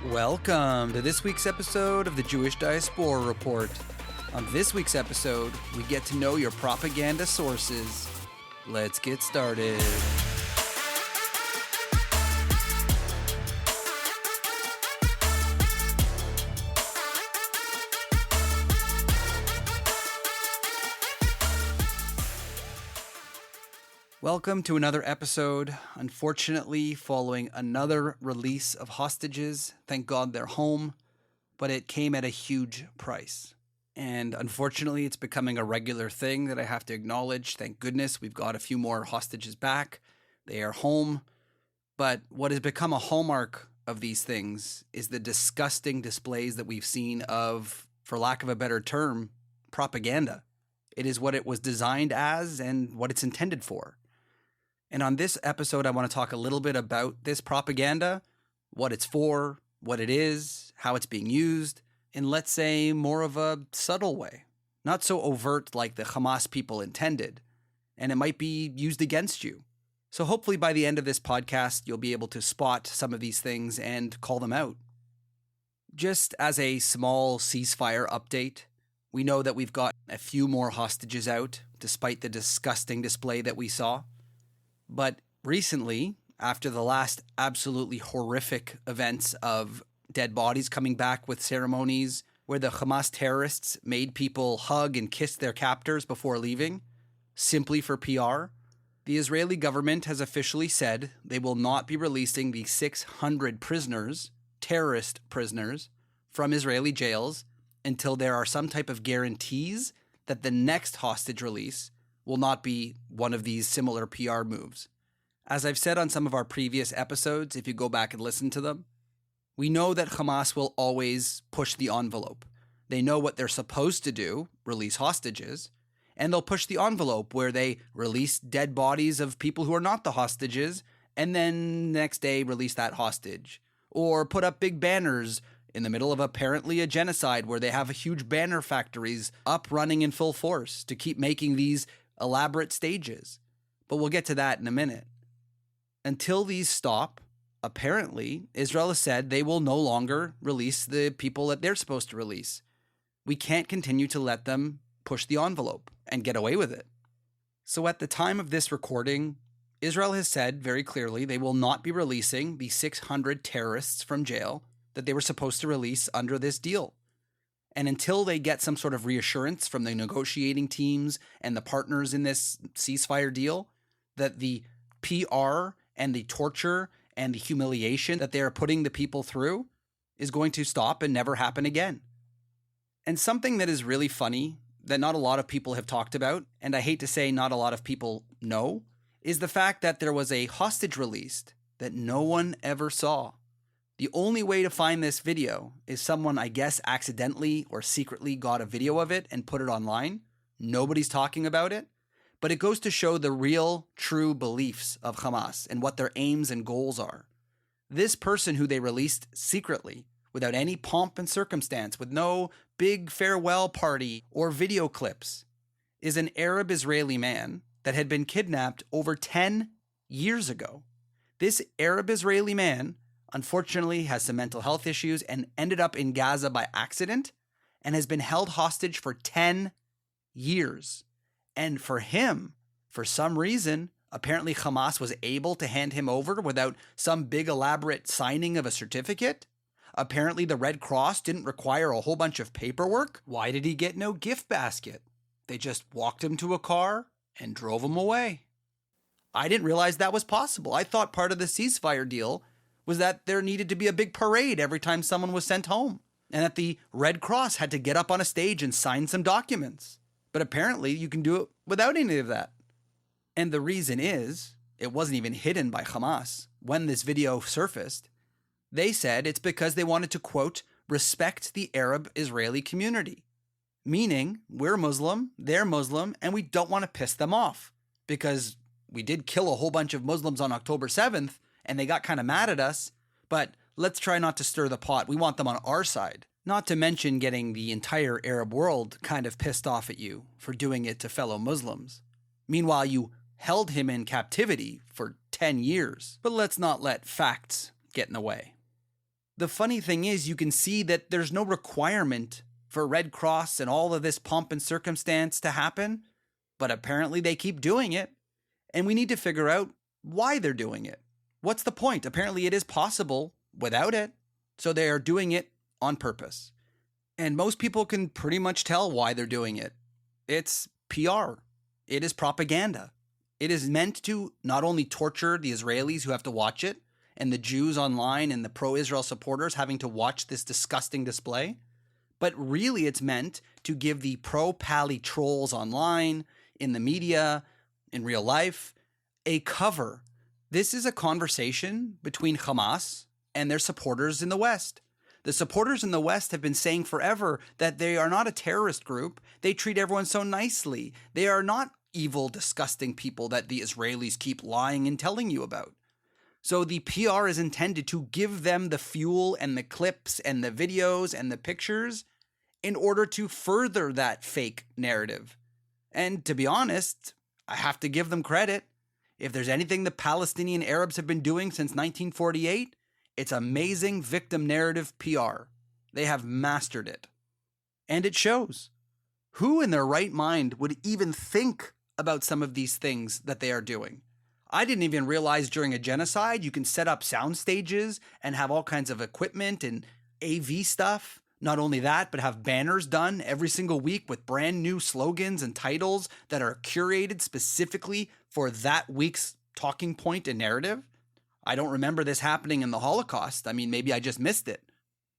Welcome to this week's episode of the Jewish Diaspora Report. On this week's episode, we get to know your propaganda sources. Let's get started. Welcome to another episode. Unfortunately, following another release of hostages, thank God they're home, but it came at a huge price. And unfortunately, it's becoming a regular thing that I have to acknowledge. Thank goodness we've got a few more hostages back. They are home. But what has become a hallmark of these things is the disgusting displays that we've seen of, for lack of a better term, propaganda. It is what it was designed as and what it's intended for. And on this episode, I want to talk a little bit about this propaganda, what it's for, what it is, how it's being used, in, let's say, more of a subtle way. Not so overt like the Hamas people intended, and it might be used against you. So hopefully by the end of this podcast, you'll be able to spot some of these things and call them out. Just as a small ceasefire update, we know that we've got a few more hostages out, despite the disgusting display that we saw. But recently, after the last absolutely horrific events of dead bodies coming back with ceremonies where the Hamas terrorists made people hug and kiss their captors before leaving, simply for PR, the Israeli government has officially said they will not be releasing the 600 prisoners, terrorist prisoners, from Israeli jails until there are some type of guarantees that the next hostage release will not be one of these similar PR moves. As I've said on some of our previous episodes, if you go back and listen to them, we know that Hamas will always push the envelope. They know what they're supposed to do, release hostages, and they'll push the envelope where they release dead bodies of people who are not the hostages, and then next day release that hostage. Or put up big banners in the middle of apparently a genocide where they have huge banner factories up running in full force to keep making these elaborate stages. But we'll get to that in a minute. Until these stop, apparently, Israel has said they will no longer release the people that they're supposed to release. We can't continue to let them push the envelope and get away with it. So at the time of this recording, Israel has said very clearly they will not be releasing the 600 terrorists from jail that they were supposed to release under this deal. And until they get some sort of reassurance from the negotiating teams and the partners in this ceasefire deal that the PR and the torture and the humiliation that they are putting the people through is going to stop and never happen again. And something that is really funny that not a lot of people have talked about, and I hate to say not a lot of people know, is the fact that there was a hostage released that no one ever saw. The only way to find this video is someone, I guess, accidentally or secretly got a video of it and put it online. Nobody's talking about it. But it goes to show the real, true beliefs of Hamas and what their aims and goals are. This person who they released secretly, without any pomp and circumstance, with no big farewell party or video clips, is an Arab Israeli man that had been kidnapped over 10 years ago. This Arab Israeli man unfortunately has some mental health issues and ended up in Gaza by accident and has been held hostage for 10 years. And for him, for some reason, apparently Hamas was able to hand him over without some big elaborate signing of a certificate. Apparently the Red Cross didn't require a whole bunch of paperwork. Why did he get no gift basket? They just walked him to a car and drove him away. I didn't realize that was possible. I thought part of the ceasefire deal was that there needed to be a big parade every time someone was sent home, and that the Red Cross had to get up on a stage and sign some documents. But apparently you can do it without any of that. And the reason is, it wasn't even hidden by Hamas. When this video surfaced, they said it's because they wanted to, quote, respect the Arab Israeli community. Meaning, we're Muslim, they're Muslim, and we don't want to piss them off. Because we did kill a whole bunch of Muslims on October 7th, and they got kind of mad at us, but let's try not to stir the pot. We want them on our side. Not to mention getting the entire Arab world kind of pissed off at you for doing it to fellow Muslims. Meanwhile, you held him in captivity for 10 years. But let's not let facts get in the way. The funny thing is, you can see that there's no requirement for Red Cross and all of this pomp and circumstance to happen, but apparently they keep doing it, and we need to figure out why they're doing it. What's the point? Apparently it is possible without it, so they are doing it on purpose. And most people can pretty much tell why they're doing it. It's PR. It is propaganda. It is meant to not only torture the Israelis who have to watch it, and the Jews online and the pro-Israel supporters having to watch this disgusting display, but really it's meant to give the pro-Pally trolls online, in the media, in real life, a cover. This is a conversation between Hamas and their supporters in the West. The supporters in the West have been saying forever that they are not a terrorist group. They treat everyone so nicely. They are not evil, disgusting people that the Israelis keep lying and telling you about. So the PR is intended to give them the fuel and the clips and the videos and the pictures in order to further that fake narrative. And to be honest, I have to give them credit. If there's anything the Palestinian Arabs have been doing since 1948, it's amazing victim narrative PR. They have mastered it. And it shows. Who in their right mind would even think about some of these things that they are doing? I didn't even realize during a genocide you can set up sound stages and have all kinds of equipment and AV stuff. Not only that, but have banners done every single week with brand new slogans and titles that are curated specifically for that week's talking point and narrative. I don't remember this happening in the Holocaust. I mean, maybe I just missed it.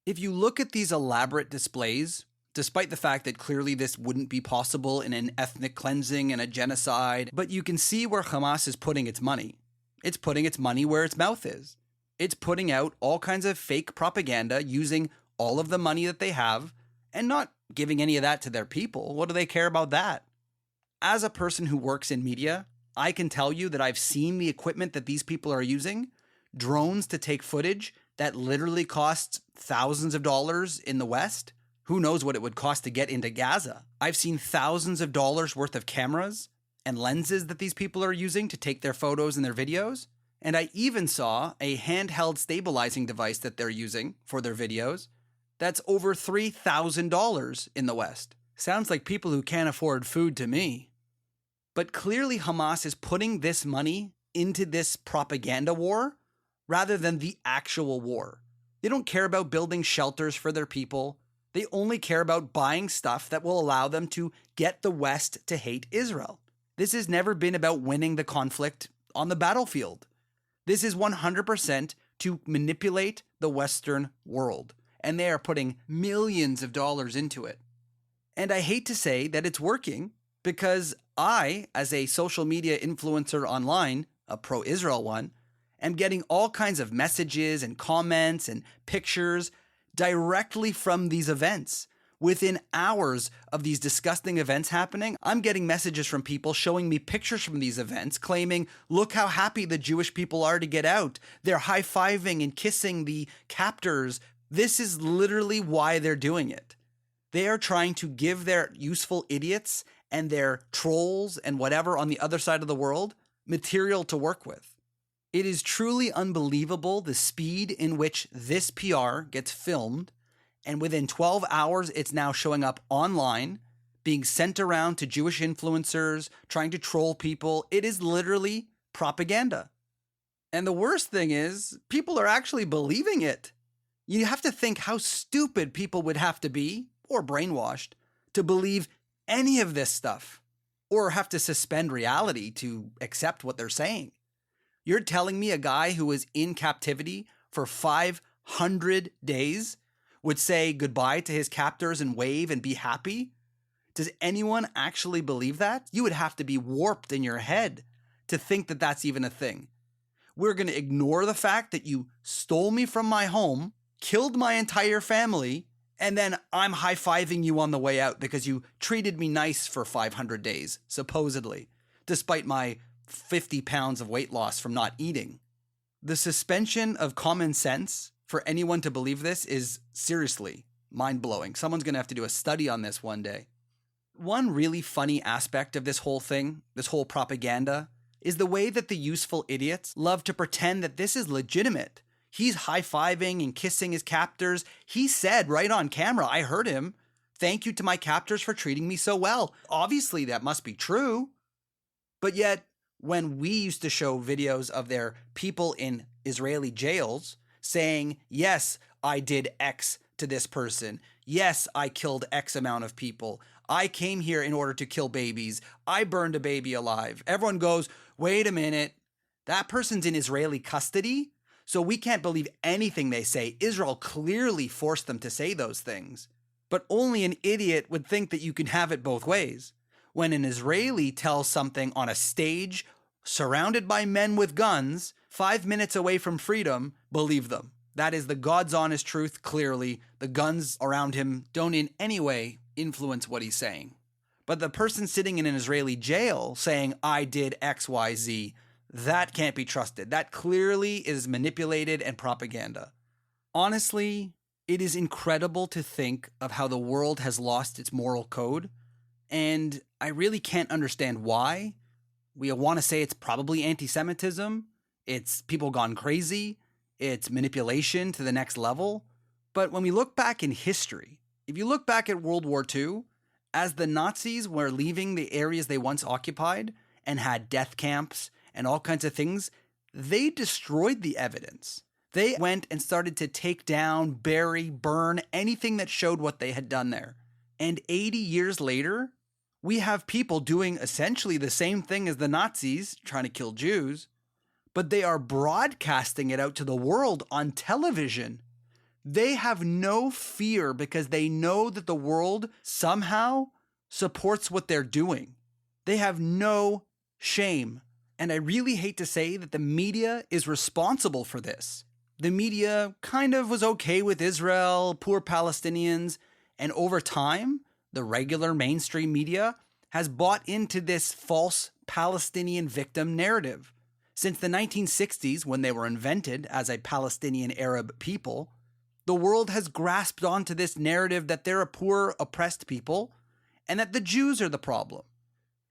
If you look at these elaborate displays, despite the fact that clearly this wouldn't be possible in an ethnic cleansing and a genocide, but you can see where Hamas is putting its money. It's putting its money where its mouth is. It's putting out all kinds of fake propaganda using all of the money that they have and not giving any of that to their people. What do they care about that? As a person who works in media, I can tell you that I've seen the equipment that these people are using, drones to take footage that literally costs thousands of dollars in the West. Who knows what it would cost to get into Gaza? I've seen thousands of dollars worth of cameras and lenses that these people are using to take their photos and their videos. And I even saw a handheld stabilizing device that they're using for their videos that's over $3,000 in the West. Sounds like people who can't afford food to me. But clearly Hamas is putting this money into this propaganda war rather than the actual war. They don't care about building shelters for their people. They only care about buying stuff that will allow them to get the West to hate Israel. This has never been about winning the conflict on the battlefield. This is 100% to manipulate the Western world, and they are putting millions of dollars into it. And I hate to say that it's working because I, as a social media influencer online, a pro-Israel one, am getting all kinds of messages and comments and pictures directly from these events. Within hours of these disgusting events happening, I'm getting messages from people showing me pictures from these events claiming, look how happy the Jewish people are to get out. They're high-fiving and kissing the captors. This is literally why they're doing it. They are trying to give their useful idiots and their trolls and whatever on the other side of the world material to work with. It is truly unbelievable the speed in which this PR gets filmed, and within 12 hours, it's now showing up online, being sent around to Jewish influencers, trying to troll people. It is literally propaganda. And the worst thing is, people are actually believing it. You have to think how stupid people would have to be, or brainwashed, to believe any of this stuff, or have to suspend reality to accept what they're saying. You're telling me a guy who was in captivity for 500 days would say goodbye to his captors and wave and be happy? Does anyone actually believe that? You would have to be warped in your head to think that that's even a thing. We're going to ignore the fact that you stole me from my home, killed my entire family, and then I'm high-fiving you on the way out because you treated me nice for 500 days, supposedly, despite my 50 pounds of weight loss from not eating. The suspension of common sense for anyone to believe this is seriously mind-blowing. Someone's going to have to do a study on this one day. One really funny aspect of this whole thing, this whole propaganda, is the way that the useful idiots love to pretend that this is legitimate. He's high-fiving and kissing his captors. He said right on camera, I heard him, "Thank you to my captors for treating me so well." Obviously, that must be true. But yet, when we used to show videos of their people in Israeli jails saying, yes, I did X to this person. Yes, I killed X amount of people. I came here in order to kill babies. I burned a baby alive. Everyone goes, wait a minute. That person's in Israeli custody, so we can't believe anything they say. Israel clearly forced them to say those things. But only an idiot would think that you can have it both ways. When an Israeli tells something on a stage, surrounded by men with guns, 5 minutes away from freedom, believe them. That is the God's honest truth, clearly. The guns around him don't in any way influence what he's saying. But the person sitting in an Israeli jail saying, I did X, Y, Z, that can't be trusted. That clearly is manipulated and propaganda. Honestly, it is incredible to think of how the world has lost its moral code, and I really can't understand why. We want to say it's probably anti-Semitism, it's people gone crazy, it's manipulation to the next level. But when we look back in history, if you look back at World War II, as the Nazis were leaving the areas they once occupied and had death camps and all kinds of things, they destroyed the evidence. They went and started to take down, bury, burn anything that showed what they had done there. And 80 years later, we have people doing essentially the same thing as the Nazis, trying to kill Jews, but they are broadcasting it out to the world on television. They have no fear because they know that the world somehow supports what they're doing. They have no shame. And I really hate to say that the media is responsible for this. The media kind of was okay with Israel, poor Palestinians, and over time, the regular mainstream media has bought into this false Palestinian victim narrative. Since the 1960s, when they were invented as a Palestinian Arab people, the world has grasped onto this narrative that they're a poor, oppressed people and that the Jews are the problem.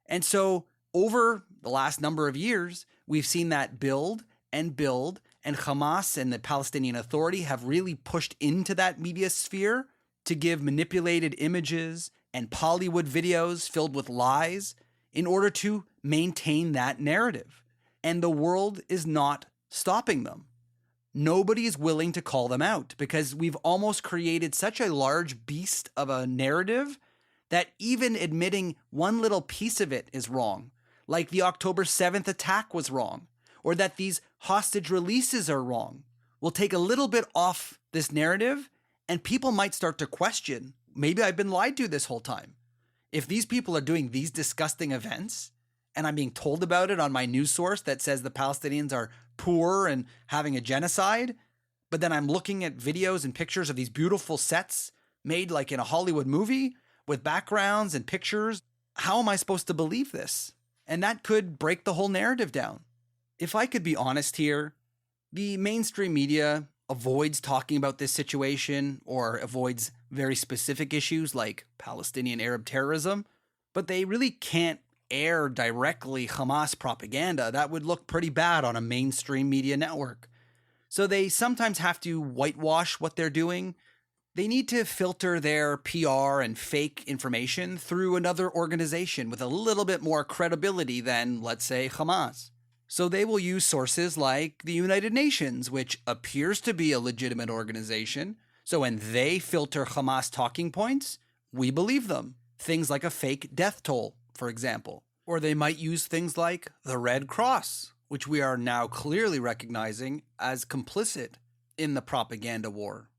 And so over the last number of years, we've seen that build, and Hamas and the Palestinian Authority have really pushed into that media sphere to give manipulated images and Bollywood videos filled with lies in order to maintain that narrative. And the world is not stopping them. Nobody is willing to call them out because we've almost created such a large beast of a narrative that even admitting one little piece of it is wrong, like the October 7th attack was wrong, or that these hostage releases are wrong, will take a little bit off this narrative and people might start to question, maybe I've been lied to this whole time. If these people are doing these disgusting events and I'm being told about it on my news source that says the Palestinians are poor and having a genocide, but then I'm looking at videos and pictures of these beautiful sets made like in a Hollywood movie with backgrounds and pictures, how am I supposed to believe this? And that could break the whole narrative down. If I could be honest here, the mainstream media avoids talking about this situation or avoids very specific issues like Palestinian Arab terrorism, but they really can't air directly Hamas propaganda. That would look pretty bad on a mainstream media network. So they sometimes have to whitewash what they're doing. They need to filter their PR and fake information through another organization with a little bit more credibility than, let's say, Hamas. So they will use sources like the United Nations, which appears to be a legitimate organization. So when they filter Hamas talking points, we believe them. Things like a fake death toll, for example. Or they might use things like the Red Cross, which we are now clearly recognizing as complicit in the propaganda war.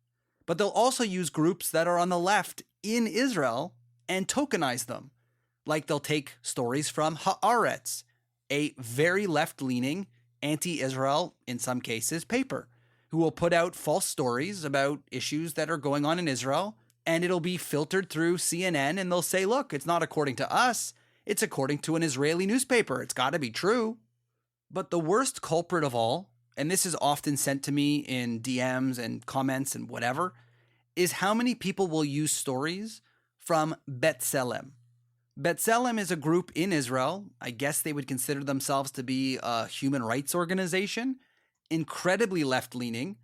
But they'll also use groups that are on the left in Israel and tokenize them. Like they'll take stories from Haaretz, a very left-leaning, anti-Israel, in some cases, paper, who will put out false stories about issues that are going on in Israel, and it'll be filtered through CNN, and they'll say, look, it's not according to us, it's according to an Israeli newspaper. It's got to be true. But the worst culprit of all, and this is often sent to me in DMs and comments and whatever, is how many people will use stories from B'Tselem. B'Tselem is a group in Israel. I guess they would consider themselves to be a human rights organization, incredibly left-leaning,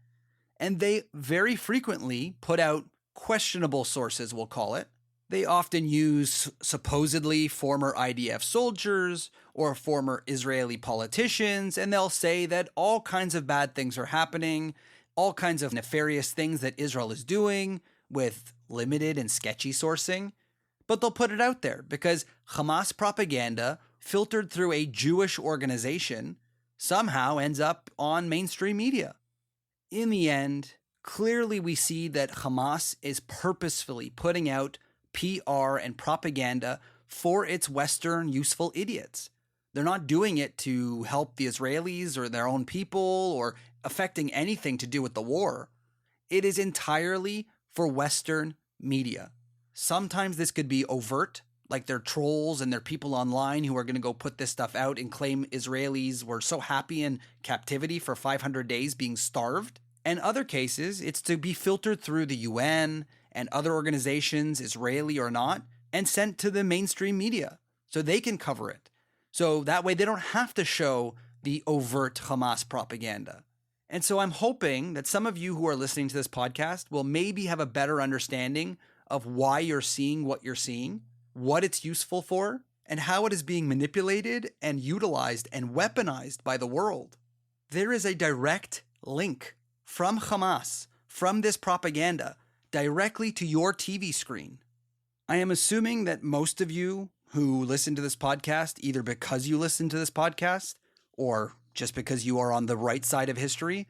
And they very frequently put out questionable sources, we'll call it. They often use supposedly former IDF soldiers or former Israeli politicians, and they'll say that all kinds of bad things are happening, all kinds of nefarious things that Israel is doing with limited and sketchy sourcing. But they'll put it out there because Hamas propaganda filtered through a Jewish organization somehow ends up on mainstream media. In the end, clearly we see that Hamas is purposefully putting out PR and propaganda for its Western useful idiots. They're not doing it to help the Israelis or their own people or affecting anything to do with the war. It is entirely for Western media. Sometimes this could be overt, like they're trolls and they're people online who are going to go put this stuff out and claim Israelis were so happy in captivity for 500 days being starved. In other cases, it's to be filtered through the UN and other organizations, Israeli or not, and sent to the mainstream media so they can cover it. So that way they don't have to show the overt Hamas propaganda. And so I'm hoping that some of you who are listening to this podcast will maybe have a better understanding of why you're seeing what you're seeing, what it's useful for, and how it is being manipulated and utilized and weaponized by the world. There is a direct link from Hamas, from this propaganda, directly to your TV screen. I am assuming that most of you who listen to this podcast, either because you listen to this podcast or just because you are on the right side of history,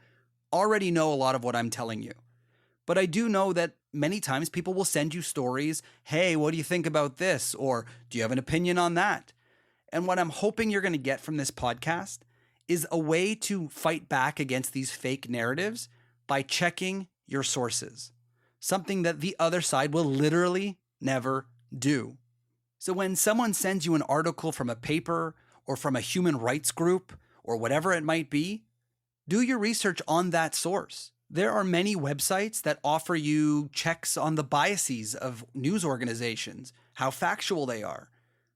already know a lot of what I'm telling you. But I do know that many times people will send you stories, hey, what do you think about this? Or do you have an opinion on that? And what I'm hoping you're going to get from this podcast is a way to fight back against these fake narratives by checking your sources, something that the other side will literally never do. So when someone sends you an article from a paper or from a human rights group or whatever it might be, do your research on that source. There are many websites that offer you checks on the biases of news organizations, how factual they are.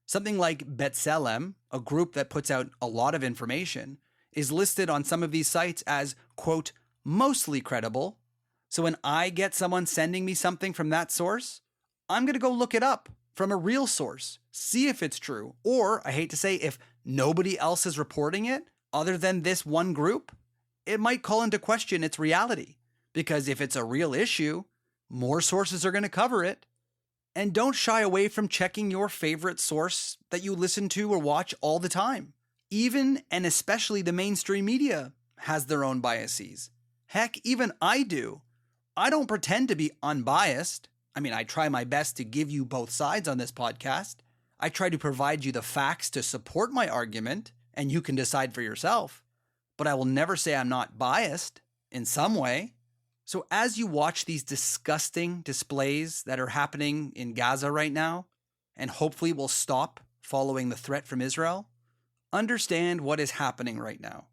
Something like B'Tselem, a group that puts out a lot of information, is listed on some of these sites as, quote, mostly credible. So when I get someone sending me something from that source, I'm going to go look it up from a real source, see if it's true. Or, I hate to say, if nobody else is reporting it other than this one group, it might call into question its reality. Because if it's a real issue, more sources are going to cover it. And don't shy away from checking your favorite source that you listen to or watch all the time. Even and especially the mainstream media has their own biases. Heck, even I do. I don't pretend to be unbiased. I mean, I try my best to give you both sides on this podcast. I try to provide you the facts to support my argument, and you can decide for yourself. But I will never say I'm not biased in some way. So as you watch these disgusting displays that are happening in Gaza right now, and hopefully will stop following the threat from Israel, understand what is happening right now.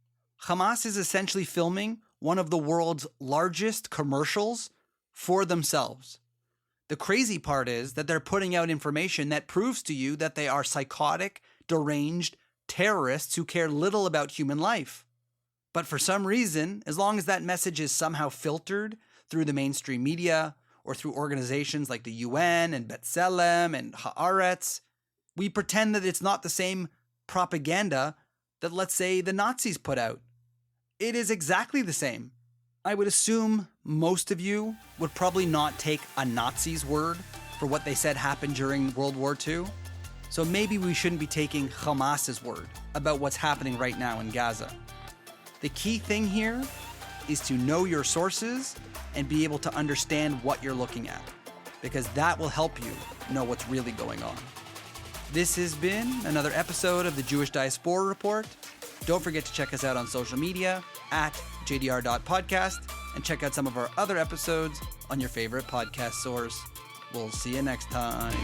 Hamas is essentially filming one of the world's largest commercials for themselves. The crazy part is that they're putting out information that proves to you that they are psychotic, deranged terrorists who care little about human life. But for some reason, as long as that message is somehow filtered through the mainstream media or through organizations like the UN and B'Tselem and Haaretz, we pretend that it's not the same propaganda that, let's say, the Nazis put out. It is exactly the same. I would assume most of you would probably not take a Nazi's word for what they said happened during World War II. So maybe we shouldn't be taking Hamas's word about what's happening right now in Gaza. The key thing here is to know your sources and be able to understand what you're looking at, because that will help you know what's really going on. This has been another episode of the Jewish Diaspora Report. Don't forget to check us out on social media at jdr.podcast and check out some of our other episodes on your favorite podcast source. We'll see you next time.